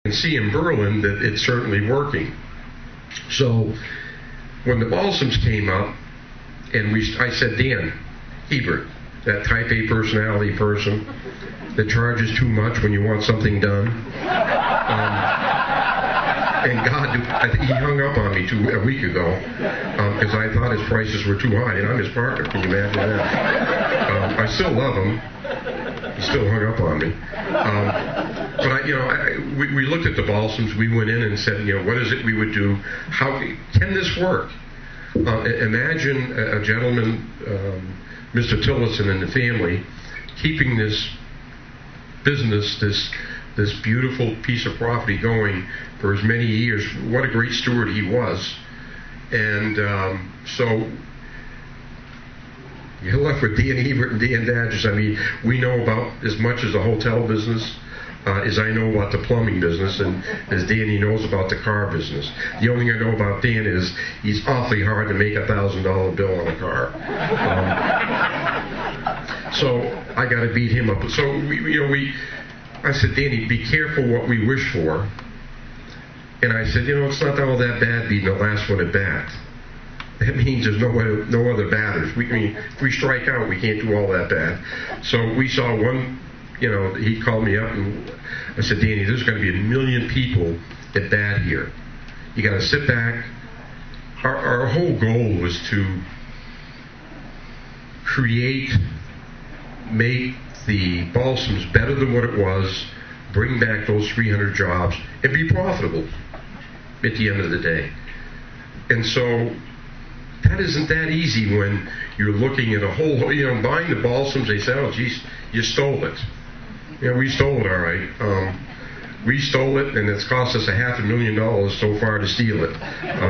can see in Berlin that it's certainly working. So when the Balsams came up, and I said, Dan Hebert, that type A personality person that charges too much when you want something done. And God, I think he hung up on me a week ago because I thought his prices were too high, and I'm his partner. Can you imagine that? I still love him. He still hung up on me. But we looked at the Balsams. We went in and said, what is it we would do? How can this work? Imagine a gentleman, Mr. Tillotson and the family, keeping this business, this beautiful piece of property going for as many years. What a great steward he was. And so you're left with Dan Hebert and Dan Dagesse. I mean, we know about as much as the hotel business as I know about the plumbing business, and as Danny knows about the car business. The only thing I know about Dan is he's awfully hard to make $1,000 bill on a car. So I got to beat him up. So I said, Danny, be careful what we wish for. And I said, it's not all that bad beating the last one at bat. That means there's no other batters. If we strike out, we can't do all that bad. So we saw one. He called me up and I said, Danny, there's going to be 1 million people at bat here. You got to sit back. Our whole goal was to make the Balsams better than what it was, bring back those 300 jobs, and be profitable at the end of the day. And so that isn't that easy when you're looking at a whole, buying the Balsams. They say, oh, geez, you stole it. We stole it, all right. We stole it, and it's cost us $500,000 so far to steal it,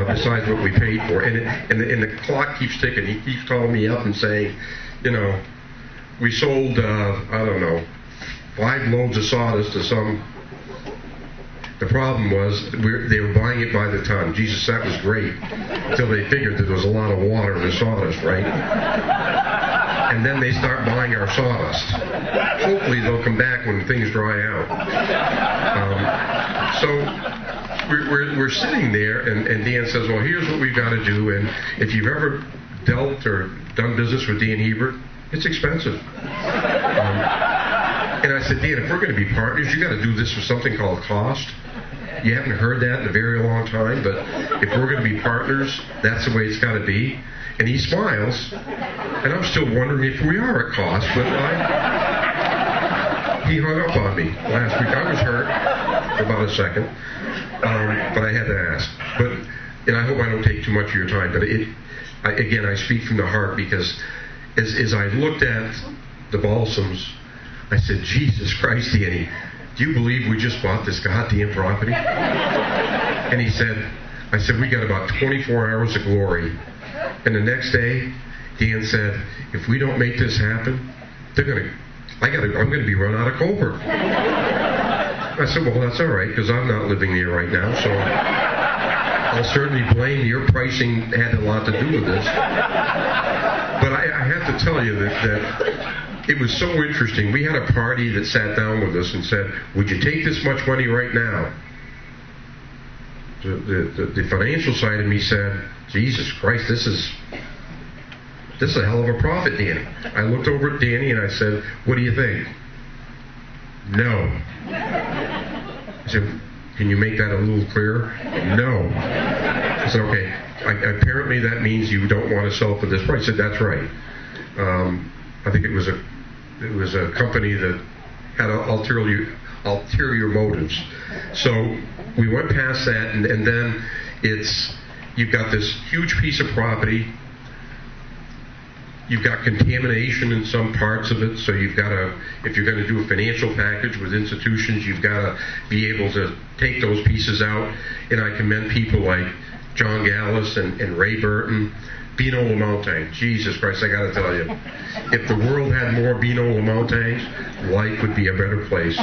besides what we paid for. And the clock keeps ticking. He keeps calling me up and saying, we sold, 5 loads of sawdust to some. The problem was they were buying it by the ton. Jesus, that was great, until they figured that there was a lot of water in the sawdust, right? And then they start buying our sawdust. Hopefully they'll come back when things dry out. So we're sitting there, and Dan says, well, here's what we've got to do. And if you've ever dealt or done business with Dan Hebert, it's expensive. And I said, Dan, if we're going to be partners, you got to do this with something called cost. You haven't heard that in a very long time, but if we're going to be partners, that's the way it's got to be. And he smiles, and I'm still wondering if we are at cost, but he hung up on me last week. I was hurt for about a second, but I had to ask. And I hope I don't take too much of your time, but again, I speak from the heart, because as I looked at the Balsams, I said, Jesus Christ, Danny, do you believe we just bought this goddamn property? And I said, we got about 24 hours of glory. And the next day, Dan said, if we don't make this happen, I'm going to be run out of Colbert. I said, well, that's all right, because I'm not living there right now, so I'll certainly blame your pricing had a lot to do with this. But I have to tell you that it was so interesting. We had a party that sat down with us and said, would you take this much money right now? The financial side of me said, Jesus Christ, this is a hell of a profit, Danny. I looked over at Danny and I said, what do you think? No. I said, can you make that a little clearer? No. I said, okay. Apparently that means you don't want to sell for this price. I said, that's right. I think it was a company that had ulterior motives. So we went past that, and then you've got this huge piece of property. You've got contamination in some parts of it, so you've got to, if you're going to do a financial package with institutions, you've got to be able to take those pieces out. And I commend people like John Gallus and Ray Burton. Beano Lamontagne, Jesus Christ, I got to tell you, if the world had more Beano Lamontagnes, life would be a better place.